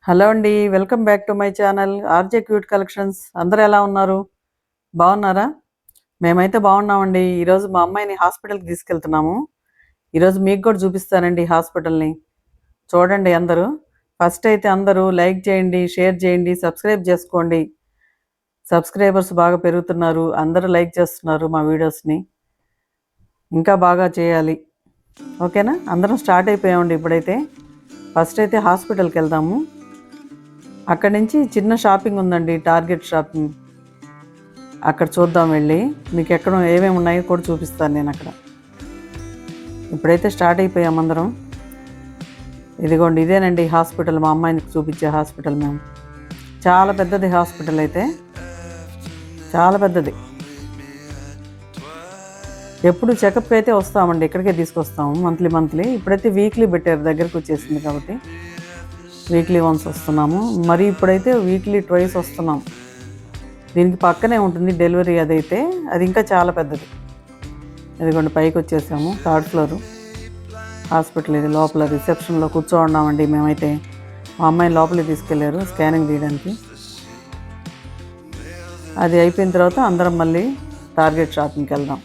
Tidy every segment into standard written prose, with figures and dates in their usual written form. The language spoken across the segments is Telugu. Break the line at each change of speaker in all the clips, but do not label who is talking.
హలో అండి. Welcome back to my channel RJ cute collections. అందరూ ఎలా ఉన్నారు? బాగున్నారా? మేమైతే బాగున్నామండి. ఈరోజు మా అమ్మాయిని హాస్పిటల్కి తీసుకెళ్తున్నాము. ఈరోజు మీకు కూడా చూపిస్తానండి హాస్పిటల్ని. చూడండి అందరూ. ఫస్ట్ అయితే అందరూ లైక్ చేయండి, షేర్ చేయండి, సబ్స్క్రైబ్ చేసుకోండి. సబ్స్క్రైబర్స్ బాగా పెరుగుతున్నారు. అందరూ లైక్ చేస్తున్నారు మా వీడియోస్ని. ఇంకా బాగా చేయాలి. ఓకేనా? అందరం స్టార్ట్ అయిపోయామండి ఇప్పుడైతే. ఫస్ట్ అయితే హాస్పిటల్కి వెళ్దాము. అక్కడి నుంచి చిన్న షాపింగ్ ఉందండి, టార్గెట్ షాపింగ్. అక్కడ చూద్దాం వెళ్ళి. మీకు ఎక్కడ ఏమేమి ఉన్నాయో కూడా చూపిస్తాను నేను అక్కడ. ఇప్పుడైతే స్టార్ట్ అయిపోయాం అందరం. ఇదిగోండి, ఇదేనండి హాస్పిటల్, మా అమ్మాయిని చూపించే హాస్పిటల్. మేము చాలా పెద్దది హాస్పిటల్, అయితే చాలా పెద్దది. ఎప్పుడు చెకప్కి అయితే వస్తామండి, ఇక్కడికే తీసుకొస్తాము మంత్లీ. ఇప్పుడైతే వీక్లీ పెట్టారు, దగ్గరకు వచ్చేసింది కాబట్టి వీక్లీ వన్స్ వస్తున్నాము. మరి ఇప్పుడైతే వీక్లీ ట్వైస్ వస్తున్నాం. దీనికి పక్కనే ఉంటుంది డెలివరీ, అదైతే అది ఇంకా చాలా పెద్దది. ఇదిగోండి పైకి వచ్చేసాము, 3rd ఫ్లోరు హాస్పిటల్. ఇది లోపల రిసెప్షన్లో కూర్చోన్నామండి మేమైతే. మా అమ్మాయిని లోపలికి తీసుకెళ్లారు స్కానింగ్ తీయడానికి. అది అయిపోయిన తర్వాత అందరం మళ్ళీ టార్గెట్ షాపింగ్కి వెళ్దాం.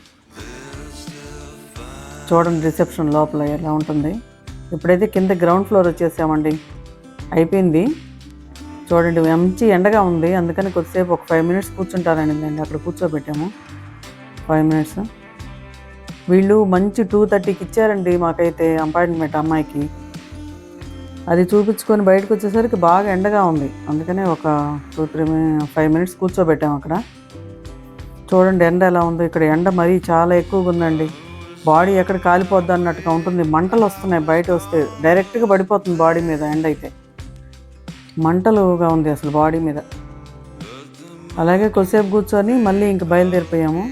చూడండి రిసెప్షన్ లోపల ఎలా ఉంటుంది. ఇప్పుడైతే కింద గ్రౌండ్ ఫ్లోర్ వచ్చేసామండి. అయిపోయింది. చూడండి మంచి ఎండగా ఉంది, అందుకని కొద్దిసేపు ఒక 5 మినిట్స్ కూర్చుంటారండి. అక్కడ కూర్చోబెట్టాము 5 మినిట్స్. వీళ్ళు మంచి 2:30కి ఇచ్చారండి మాకైతే అపాయింట్మెంట్ అమ్మాయికి. అది చూపించుకొని బయటకు వచ్చేసరికి బాగా ఎండగా ఉంది, అందుకనే ఒక 5 మినిట్స్ కూర్చోబెట్టాము అక్కడ. చూడండి ఎండ ఎలా ఉందో. ఇక్కడ ఎండ మరీ చాలా ఎక్కువగా ఉందండి. బాడీ ఎక్కడ కాలిపోద్ది అన్నట్టుగా ఉంటుంది. మంటలు వస్తున్నాయి బయట వస్తే, డైరెక్ట్గా పడిపోతుంది బాడీ మీద. ఎండ అయితే మంటలుగా ఉంది అసలు బాడీ మీద. అలాగే కొద్దిసేపు కూర్చొని మళ్ళీ ఇంక బయలుదేరిపోయాము.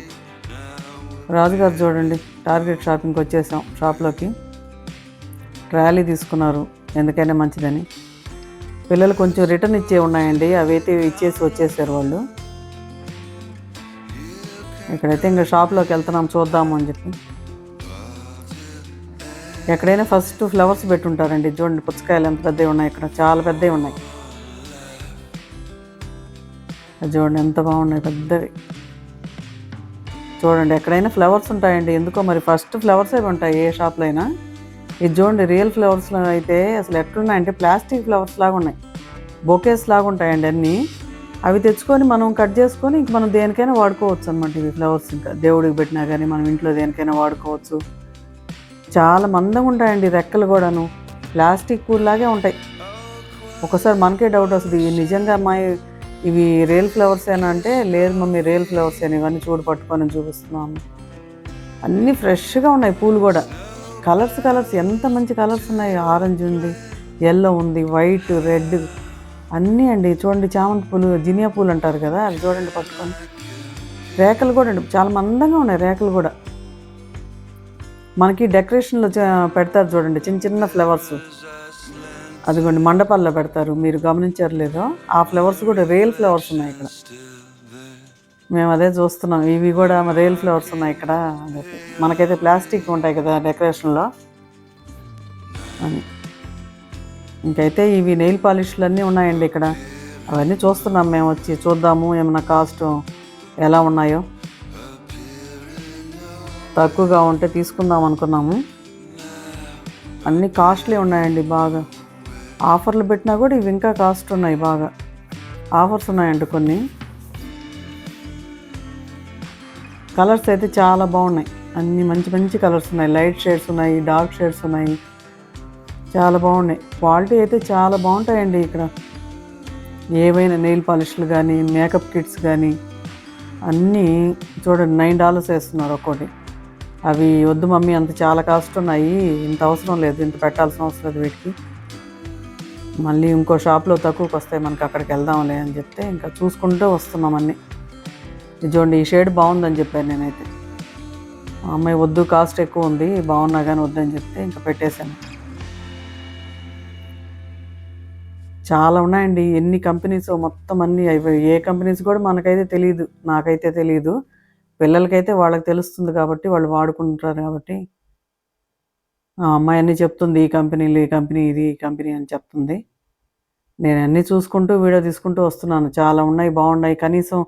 రాజుగారు చూడండి టార్గెట్ షాపింగ్కి వచ్చేసాం. షాప్లోకి ట్రాలీ తీసుకున్నారు, ఎందుకైనా మంచిదని. పిల్లలు కొంచెం రిటర్న్ ఇచ్చే ఉన్నాయండి, అవి అయితే ఇచ్చేసి వచ్చేసారు వాళ్ళు. ఇక్కడైతే ఇంకా షాప్లోకి వెళ్తున్నాం చూద్దాము అని చెప్పి. ఎక్కడైనా ఫస్ట్ ఫ్లవర్స్ పెట్టుంటారండి. చూడండి పుచ్చకాయలు ఎంత పెద్దవి ఉన్నాయి, ఇక్కడ చాలా పెద్దవి ఉన్నాయి. చూడండి ఎంత బాగున్నాయి, పెద్దవి. చూడండి ఎక్కడైనా ఫ్లవర్స్ ఉంటాయండి, ఎందుకో మరి ఫస్ట్ ఫ్లవర్సే ఉంటాయి ఏ షాప్లో అయినా. ఇది చూడండి రియల్ ఫ్లవర్స్లో అయితే అసలు ఎట్లున్నాయంటే ప్లాస్టిక్ ఫ్లవర్స్ లాగా ఉన్నాయి, బొకేస్ లాగా ఉంటాయండి అన్నీ. అవి తెచ్చుకొని మనం కట్ చేసుకొని ఇంక మనం దేనికైనా వాడుకోవచ్చు అనమాట. ఇవి ఫ్లవర్స్ ఇంకా దేవుడికి పెట్టినా కానీ మనం ఇంట్లో దేనికైనా వాడుకోవచ్చు. చాలా మందంగా ఉంటాయండి రెక్కలు కూడాను, ప్లాస్టిక్ పూల్లాగే ఉంటాయి. ఒకసారి మనకే డౌట్ వస్తుంది, నిజంగా అమ్మాయి ఇవి రియల్ ఫ్లవర్స్ ఏనా అంటే, లేదు మమ్మీ రియల్ ఫ్లవర్స్ అని. ఇవన్నీ చూడు పట్టుకొని చూపిస్తున్నాము. అన్నీ ఫ్రెష్గా ఉన్నాయి, పూలు కూడా కలర్స్ ఎంత మంచి కలర్స్ ఉన్నాయి. ఆరెంజ్ ఉంది, ఎల్లో ఉంది, వైట్, రెడ్ అన్నీ అండి. చూడండి చామంతి పూలు, జినియా పూలు అంటారు కదా, అవి చూడండి పట్టుకొని. రేఖలు కూడా అండి చాలా మందంగా ఉన్నాయి, రేఖలు కూడా. మనకి డెకరేషన్లో పెడతారు చూడండి చిన్న చిన్న ఫ్లవర్స్, అదిగోండి మండపాల్లో పెడతారు, మీరు గమనించారు లేదో. ఆ ఫ్లవర్స్ కూడా రియల్ ఫ్లవర్స్ ఉన్నాయి ఇక్కడ. మేము అదే చూస్తున్నాం, ఇవి కూడా రియల్ ఫ్లవర్స్ ఉన్నాయి ఇక్కడ. మనకైతే ప్లాస్టిక్ ఉంటాయి కదా డెకరేషన్లో అని. ఇంకైతే ఇవి నెయిల్ పాలిష్లు అన్నీ ఉన్నాయండి ఇక్కడ. అవన్నీ చూస్తున్నాం మేము వచ్చి, చూద్దాము ఏమైనా కాస్ట్ ఎలా ఉన్నాయో. తక్కువగా ఉంటే తీసుకుందాం అనుకున్నాము. అన్నీ కాస్ట్లీ ఉన్నాయండి బాగా. ఆఫర్లు పెట్టినా కూడా ఇవి ఇంకా కాస్ట్ ఉన్నాయి, బాగా ఆఫర్స్ ఉన్నాయండి కొన్ని. కలర్స్ అయితే చాలా బాగున్నాయి, అన్నీ మంచి మంచి కలర్స్ ఉన్నాయి. లైట్ షేడ్స్ ఉన్నాయి, డార్క్ షేడ్స్ ఉన్నాయి, చాలా బాగున్నాయి. క్వాలిటీ అయితే చాలా బాగుంటాయండి ఇక్కడ. ఏవైనా నెయిల్ పాలిష్లు కానీ, మేకప్ కిట్స్ కానీ అన్నీ చూడండి $9 వేస్తున్నారు ఒక్కోటి. అవి వద్దు మమ్మీ, అంత చాలా కాస్ట్ ఉన్నాయి, ఇంత అవసరం లేదు, ఇంత పెట్టాల్సిన అవసరం లేదు వీటికి. మళ్ళీ ఇంకో షాప్లో తక్కువకి వస్తాయి మనకి, అక్కడికి వెళ్దాంలే అని చెప్తే ఇంకా చూసుకుంటూ వస్తున్నాం అన్నీ. చూడండి ఈ షేడ్ బాగుందని చెప్పాను నేనైతే. మా అమ్మాయి వద్దు కాస్ట్ ఎక్కువ ఉంది, బాగున్నా కానీ వద్దని చెప్తే ఇంకా పెట్టేశాను. చాలా ఉన్నాయండి, ఎన్ని కంపెనీస్ మొత్తం అన్నీ. అవి ఏ కంపెనీస్ కూడా మనకైతే తెలియదు, నాకైతే తెలియదు. పిల్లలకైతే వాళ్ళకి తెలుస్తుంది కాబట్టి వాళ్ళు వాడుకుంటారు కాబట్టి. ఆ అమ్మాయి అన్నీ చెప్తుంది, ఈ కంపెనీలు, ఈ కంపెనీ, ఇది ఈ కంపెనీ అని చెప్తుంది. నేను అన్నీ చూసుకుంటూ వీడియో తీసుకుంటూ వస్తున్నాను. చాలా ఉన్నాయి, బాగున్నాయి. కనీసం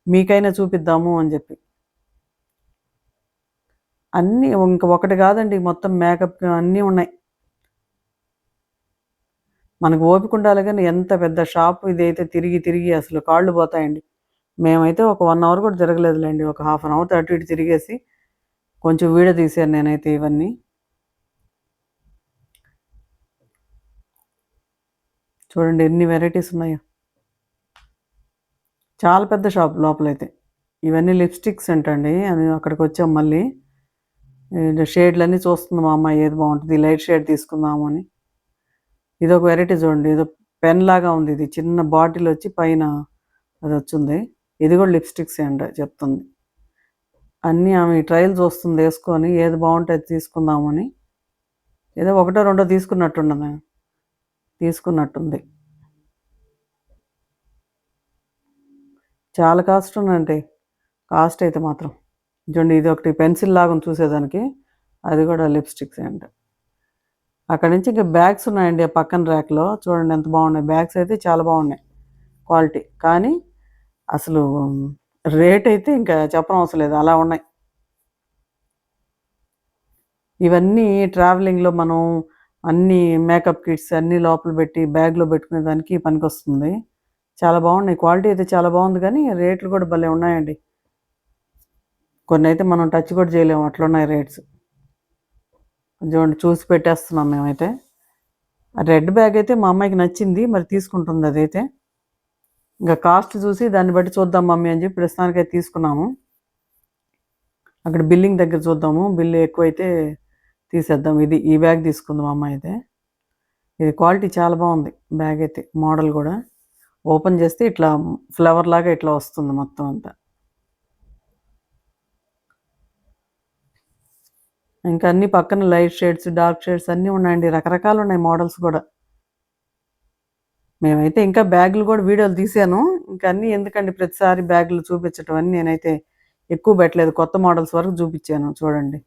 మీకైనా చూపిద్దాము అని చెప్పి. అన్నీ ఇంక ఒకటి కాదండి, మొత్తం మేకప్ అన్నీ ఉన్నాయి. మనకు ఓపిక ఉండాలి కానీ ఎంత పెద్ద షాప్ ఇదైతే తిరిగి తిరిగి అసలు కాళ్ళు పోతాయండి. మేమైతే ఒక 1 అవర్ కూడా తిరగలేదులేండి. ఒక హాఫ్ అన్ అవర్ అటు ఇటు తిరిగేసి కొంచెం వీడియో తీశాను నేనైతే ఇవన్నీ. చూడండి ఎన్ని వెరైటీస్ ఉన్నాయో. చాలా పెద్ద షాప్ లోపలైతే. ఇవన్నీ లిప్‌స్టిక్స్ అంటండి. అని అక్కడికొచ్చాం మళ్ళీ. షేడ్‌లన్నీ చూస్తుంది మా అమ్మాయి ఏది బావుంటది, లైట్ షేడ్ తీసుకుందాము అని. ఇదొక వెరైటీ చూడండి. ఏదో పెన్ లాగా ఉంది ఇది. చిన్న బాటిల్ వచ్చి పైన అదొచ్చుంది. ఇది కూడా లిప్‌స్టిక్సే అంట చెప్తుంది. అన్నీ ఆమె ట్రయల్ చూస్తుంది యేసుకొని. ఏది బావుంటే అది తీసుకుందామని. ఏదో ఒకటో రెండో తీసుకున్నట్టుంది. చాలా కాస్ట్ ఉందండి. కాస్ట్ అయితే మాత్రం. చూడండి ఇదొకటి పెన్సిల్ లాగా ఉంది చూసేదానికి. అది కూడా లిప్‌స్టిక్సే అంట. అక్కడి నుంచి ఇంక బ్యాగ్స్ ఉన్నాయండి ఆ పక్కన ర్యాక్‌లో. చూడండి ఎంత బాగున్నాయి. బ్యాగ్స్ అయితే చాలా బాగున్నాయి క్వాలిటీ. కానీ అసలు రేట్ అయితే ఇంకా చెప్పనవసరం లేదు. అలా ఉన్నాయి. ఇవన్నీ ట్రావెలింగ్‌లో మనం అన్నీ మేకప్ కిట్స్ అన్నీ లోపల పెట్టి బ్యాగ్‌లో పెట్టుకునేదానికి పనికొస్తుంది. చాలా బాగున్నాయి. క్వాలిటీ అయితే చాలా బాగుంది కానీ రేట్లు కూడా భలే ఉన్నాయండి. కొన్నైతే మనం టచ్ కూడా చేయలేము అట్లున్నాయి రేట్స్. చూడండి చూసి పెట్టేస్తున్నాం మేమైతే. ఆ రెడ్ బ్యాగ్ అయితే మా అమ్మాయికి నచ్చింది. మరి తీసుకుంటుంది అదైతే. ఇంకా కాస్ట్ చూసి దాన్ని బట్టి చూద్దాం మమ్మీ అని చెప్పి ప్రస్తుతానికైతే తీసుకున్నాము. అక్కడ బిల్లింగ్ దగ్గర చూద్దాము. బిల్లు ఎక్కువైతే తీసేద్దాం. ఈ బ్యాగ్ తీసుకుంది మా అమ్మాయి అయితే. ఇది క్వాలిటీ చాలా బాగుంది బ్యాగ్ అయితే. మోడల్ కూడా ఓపెన్ చేస్తే ఇట్లా ఫ్లవర్ లాగా ఇట్లా వస్తుంది మొత్తం అంతా. ఇంకా అన్ని పక్కన లైట్ షేడ్స్, డార్క్ షేడ్స్ అన్నీ ఉన్నాయండి. రకరకాలు ఉన్నాయి మోడల్స్ కూడా. మేమైతే ఇంకా బ్యాగులు కూడా వీడియోలు తీశాను. ఇంకా అన్నీ ఎందుకండి ప్రతిసారి బ్యాగులు చూపించటం అని నేనైతే ఎక్కువ పెట్టలేదు. కొత్త మోడల్స్ వరకు చూపించాను చూడండి.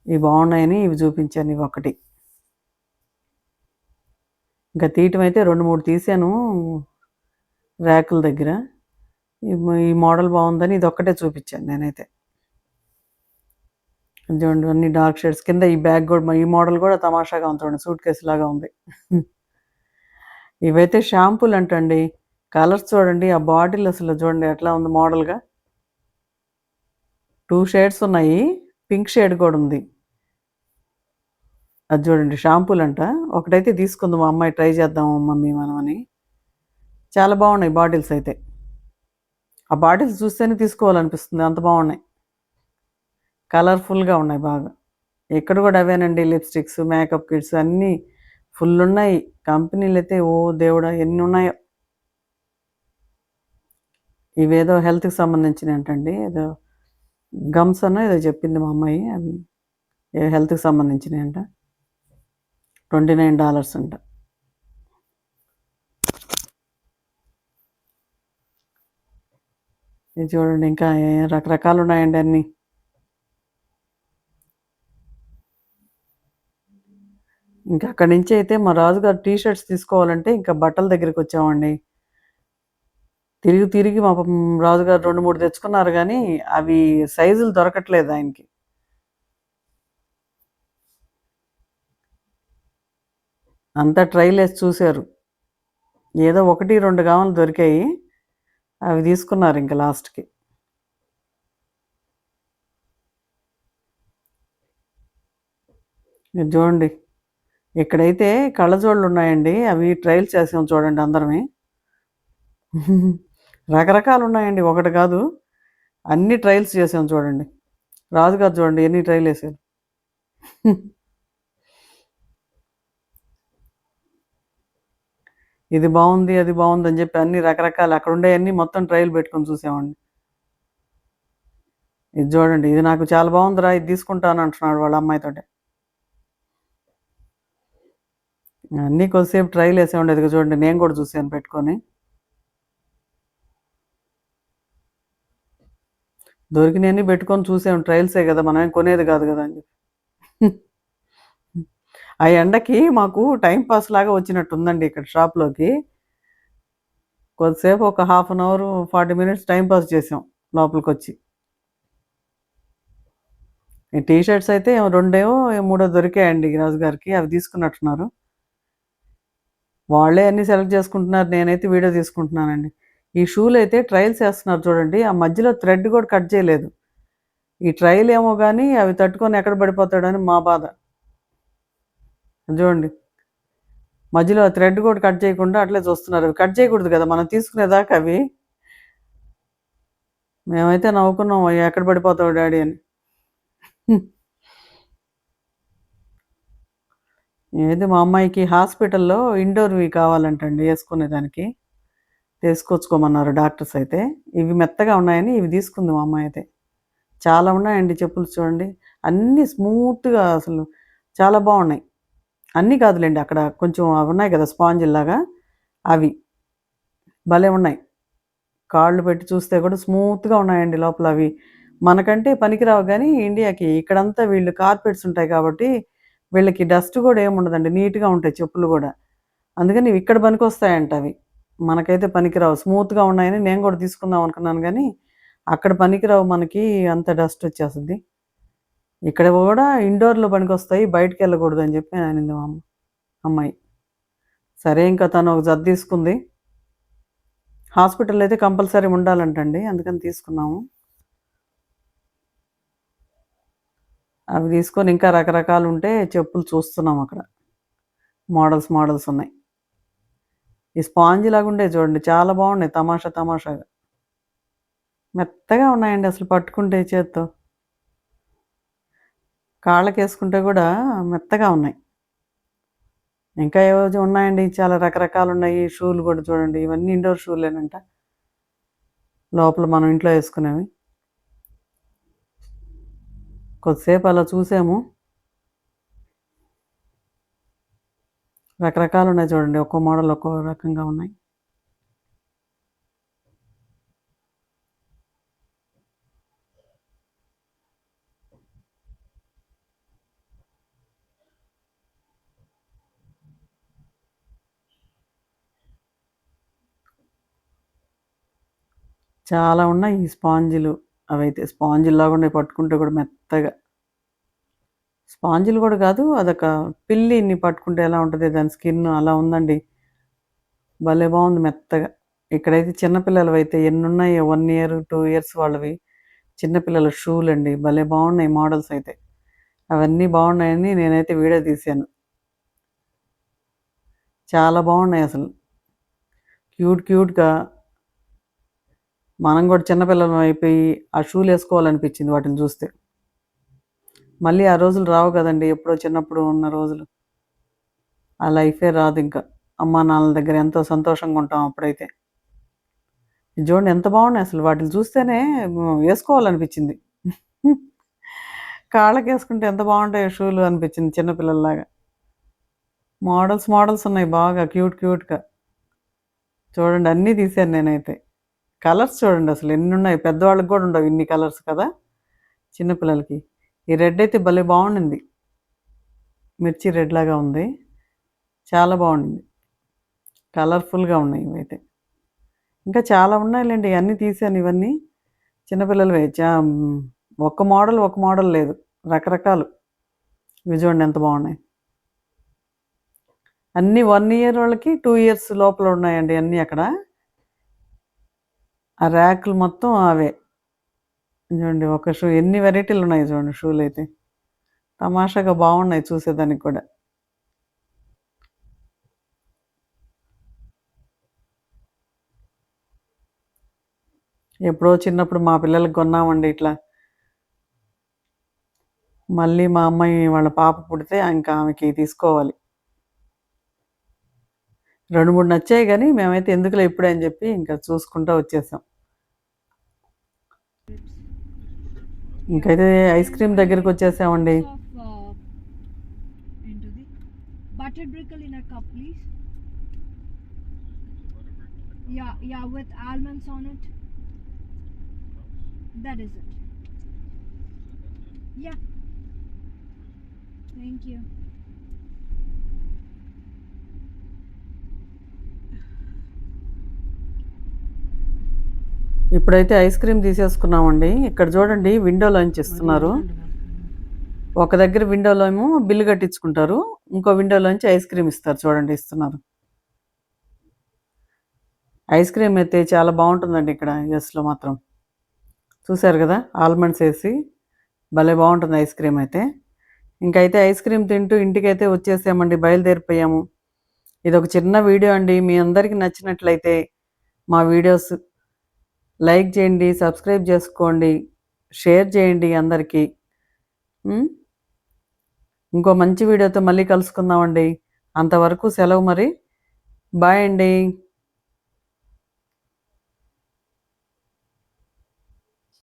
ఇవి బాగున్నాయని ఇవి చూపించాను ఇవొకటి. ఇంకా తీయటం అయితే 2, 3 తీశాను ర్యాకుల దగ్గర. ఈ మోడల్ బాగుందని ఇదొక్కటే చూపించాను నేనైతే. చూడండి అన్ని డార్క్ షేడ్స్ కింద ఈ బ్యాగ్ కూడా ఈ మోడల్ కూడా తమాషాగా ఉంది చూడండి. సూట్ కేస్ లాగా ఉంది. ఇవైతే షాంపూలు అంటండి. కలర్స్ చూడండి. ఆ బాటిల్ అసలు చూడండి ఎట్లా ఉంది మోడల్‌గా. 2 షేడ్స్ ఉన్నాయి. పింక్ షేడ్ కూడా ఉంది. అది చూడండి షాంపూలంట. ఒకటైతే తీసుకుంది మా అమ్మాయి, ట్రై చేద్దాం మమ్మీ మనం అని. చాలా బాగున్నాయి బాటిల్స్ అయితే. ఆ బాటిల్స్ చూస్తేనే తీసుకోవాలనిపిస్తుంది అంత బాగున్నాయి. కలర్‌ఫుల్‌గా ఉన్నాయి బాగా. ఇక్కడ కూడా అవేనండి లిప్‌స్టిక్స్, మేకప్ కిట్స్ అన్నీ ఫుల్ ఉన్నాయి. కంపెనీలైతే ఓ దేవుడా ఎన్నున్నాయో. ఇవేదో హెల్త్‌కి సంబంధించినయంటండి. ఏదో గమ్స్ అనో ఏదో చెప్పింది మా అమ్మాయి. అవి హెల్త్‌కి సంబంధించినయంట. $29 అంట. ఇది చూడండి ఇంకా రకరకాలు ఉన్నాయండి అన్నీ. ఇంకా అక్కడి నుంచి అయితే మా రాజుగారు టీ షర్ట్స్ తీసుకోవాలంటే ఇంకా బట్టల దగ్గరికొచ్చామండి. తిరిగి తిరిగి మా రాజుగారు 2, 3 తెచ్చుకున్నారు గానీ, అవి సైజులు దొరకట్లేదు ఆయనకి. అంతా ట్రైలేసి చూసారు. ఏదో 1, 2 గౌన్లు దొరికాయి. అవి తీసుకున్నారు ఇంక లాస్ట్‌కి. ఇది చూడండి. ఇక్కడైతే కళ్ళజోళ్ళున్నాయండి. అవి ట్రయల్స్ చేసాం చూడండి అందరమే. రకరకాలున్నాయండి. ఒకటి కాదు. అన్ని ట్రయల్స్ చేసాం చూడండి. రాజుగారు చూడండి ఎన్ని ట్రైలేసారు. ఇది బావుంది, అది బావుందని చెప్పి అన్ని రకరకాలు అక్కడుండేయన్నీ మొత్తం ట్రయల్ పెట్టుకొని చూసామండి. ఇది చూడండి. ఇది నాకు చాలా బావుందిరా! ఇది తీసుకుంటాను అంటున్నాడు వాళ్ళ అమ్మాయితోటి. అన్నీ కొద్దిసేపు ట్రయలేసామండి. ఇదిగో చూడండి నేను కూడా చూసాను పెట్టుకొని. దొరికినయన్నీ పెట్టుకొని చూసాం. ట్రయల్సే గదా! మనమేం కొనేది కాదు గదా! అని చెప్పి. ఆ ఎండకి మాకు టైం పాస్ లాగా వచ్చినట్టుందండి ఇక్కడ షాప్‌లోకి. కొద్దిసేపు ఒక half an hour, 40 minutes time pass చేసాం లోపలికొచ్చి. ఈ టీ షర్ట్స్ అయితే రెండేమో, మూడో దొరికాయండి రాజు గారికి. అవి తీసుకున్నట్టున్నారు. వాళ్ళే అన్నీ సెలెక్ట్ చేసుకుంటున్నారు. నేనైతే వీడియో తీసుకుంటున్నానండి. ఈ షూలయితే ట్రయల్స్ ఏస్తున్నారు చూడండి. ఆ మధ్యలో థ్రెడ్ కూడా కట్ చేయలేదు. ఈ ట్రయల్ ఏమో గానీ అవి తట్టుకొని ఎక్కడ పడిపోతాడని మా బాధ. చూడండి. మధ్యలో ఆ థ్రెడ్ కూడా కట్ చేయకుండా అట్లే చూస్తున్నారు. అవి కట్ చేయకూడదు కదా! మనం తీసుకునేదాకా అవి. మేమైతే నవ్వుకున్నాం. ఎక్కడ పడిపోతావు డాడీ అని. ఏది మా అమ్మాయికి హాస్పిటల్‌లో ఇండోర్‌వి కావాలంటండి యేసుకునేదానికి. తీసుకొచ్చుకోమన్నారు డాక్టర్స్ అయితే. ఇవి మెత్తగా ఉన్నాయని ఇవి తీసుకుంది మా అమ్మాయి అయితే. చాలా ఉన్నాయండి చెప్పులు చూడండి. అన్నీ స్మూత్‌గా అసలు చాలా బావున్నాయి. అన్నీ కాదులెండి. అక్కడ కొంచెం అవి ఉన్నాయి కదా! స్పాంజిల్లాగా అవి. భలే ఉన్నాయి. కాళ్ళు పెట్టి చూస్తే కూడా స్మూత్‌గా ఉన్నాయండి లోపల అవి. మనకంటే పనికిరావు గానీ ఇండియాకి ఇక్కడంతా వీళ్ళు కార్పెట్స్ ఉంటాయి కాబట్టి వీళ్ళకి డస్ట్ కూడా ఏముండదండి. నీట్‌గా ఉంటాయి చెప్పులు గూడా. అందుకని ఇక్కడ పనికొస్తాయంట అవి. మనకైతే పనికిరావు. స్మూత్‌గా ఉన్నాయని నేను గూడా తీసుకుందాం అనుకున్నాను గానీ, అక్కడ పనికిరావు మనకి అంత డస్ట్ వచ్చేస్తది. ఇక్కడ గూడా ఇండోర్‌లో పనికొస్తాయి. బయటికెళ్ళకూడదని జెప్పి అనింది మా అమ్మాయి. సరే ఇంకా తను ఒక జత తీసుకుంది. హాస్పిటల్‌లో అయితే కంపల్సరీ ఉండాలంటండి. అందుకని తీసుకున్నాము. అవి తీసుకొని ఇంకా రకరకాలుంటే చెప్పులు చూస్తున్నాం అక్కడ. మోడల్స్ ఉన్నాయి. ఈ స్పాంజ్ లాగుండేవి చూడండి చాలా బాగున్నాయి తమాషాగా. మెత్తగా ఉన్నాయండి అసలు పట్టుకుంటే చేత్తో. కాళ్ళకేసుకుంటే గూడా మెత్తగా ఉన్నాయి. ఇంకా ఏవో ఉన్నాయండి. చాలా రకరకాలున్నాయి. షూలు గూడా చూడండి. ఇవన్నీ ఇండోర్ షూలేనంట. లోపల మనం ఇంట్లో యేసుకునేవి. కొద్దిసేపు అలా చూసాము. రకరకాలున్నాయి చూడండి. ఒక్కో మోడల్ ఒక్కో రకంగా ఉన్నాయి. చాలా ఉన్నాయి ఈ స్పాంజులు. అవైతే స్పాంజుల్లాగా ఉన్నాయి పట్టుకుంటే కూడా మెత్తగా. స్పాంజులు గూడా కాదు. అదొక పిల్లిని పట్టుకుంటే ఎలా ఉంటది దాని స్కిన్ అలా ఉందండి. భలే బావుంది మెత్తగా. ఇక్కడైతే చిన్న పిల్లలవైతే ఎన్నున్నాయో 1 ఇయర్, 2 ఇయర్స్ వాళ్ళవి. చిన్న పిల్లల షూలండి. భలే బావున్నాయి మోడల్స్ అయితే. అవన్నీ బావున్నాయని నేనైతే వీడియో తీశాను. చాలా బావున్నాయసలు. క్యూట్‌గా మనం గూడా చిన్న పిల్లలం అయిపోయి ఆ షూలేసుకోవాలనిపించింది వాటిని చూస్తే. మళ్ళీ ఆ రోజులు రావు గదండీ! ఎప్పుడో చిన్నప్పుడు ఉన్న రోజులు. ఆ లైఫే రాదింక. అమ్మా, నాన్నల దగ్గర ఎంతో సంతోషంగా ఉంటాం అప్పుడైతే. ఇది చూడండి ఎంత బాగున్నాయి అసలు. వాటిని చూస్తేనే ఏసుకోవాలనిపించింది. కాళ్ళకేసుకుంటే ఎంత బావుంటాయో షూలు అనిపించింది చిన్న పిల్లల్లాగా. మోడల్స్ ఉన్నాయి బాగా క్యూట్‌గా. చూడండి అన్నీ తీశాను నేనైతే. కలర్స్ చూడండి అసలు ఎన్నున్నాయి. పెద్దవాళ్ళకి గూడా ఉండవు ఇన్ని కలర్స్ కదా! చిన్న పిల్లలకి. ఈ రెడ్ అయితే భలే బావుండింది. మిర్చి రెడ్ లాగా ఉంది. చాలా బావుండింది. కలర్‌ఫుల్‌గా ఉన్నాయి ఇవైతే. ఇంకా చాలా ఉన్నాయిలెండి. అన్నీ తీశాను ఇవన్నీ. చిన్న పిల్లలవే. ఒక మోడల్ లేదు. రకరకాలు. ఇవి చూడండి ఎంత బావున్నాయి. అన్నీ 1 ఇయర్ వాళ్ళకి, 2 ఇయర్స్ లోపల ఉన్నాయండి అన్నీ అక్కడ. ఆ ర్యాకులు మొత్తం అవే. చూడండి ఒక షూ ఎన్ని వెరైటీలున్నాయో చూడండి షూలైతే. తమాషాగా బావున్నాయి చూసేదానికి కూడా. ఎప్పుడో చిన్నప్పుడు మా పిల్లలకి కొన్నామండి ఇట్లా. మళ్ళీ మా అమ్మాయి వాళ్ళ పాప పుడితే ఇంకా ఆమెకి తీసుకోవాలి. 2, 3 నచ్చాయి గానీ మేమైతే ఎందుకులే ఇప్పుడే అని చెప్పి ఇంకా చూసుకుంటా వచ్చేసాం. ఇంకైతే ఐస్ క్రీమ్ దగ్గరికొచ్చేసామండి.
Butter brickle in a cup, please. Yeah, with almonds on it. That is it. Yeah. Thank you.
ఇప్పుడైతే ఐస్ క్రీమ్ తీసేసుకున్నామండి. ఇక్కడ చూడండి విండోలోంచి ఇస్తున్నారు. ఒక దగ్గర విండోలో ఏమో బిల్లు కట్టించుకుంటారు. ఇంకో విండోలోంచి ఐస్ క్రీమ్ ఇస్తారు. చూడండి ఇస్తున్నారు. ఐస్ క్రీమ్ అయితే చాలా బాగుంటుందండి ఇక్కడ యూఎస్లో మాత్రం. చూసారు కదా, ఆల్మండ్స్ వేసి భలే బాగుంటుంది ఐస్ క్రీమ్ అయితే. ఇంకైతే ఐస్ క్రీమ్ తింటూ ఇంటికైతే వచ్చేసామండి, బయలుదేరిపోయాము. ఇది ఒక చిన్న వీడియో అండి. మీ అందరికీ నచ్చినట్లయితే మా వీడియోస్ లైక్ చేయండి, సబ్స్క్రైబ్ చేసుకోండి, షేర్ చేయండి అందరికీ. ఉమ్, ఇంకో మంచి వీడియోతో మళ్ళీ కలుసుకుందామండి. అంతవరకు సెలవు మరి. బాయ్ అండి.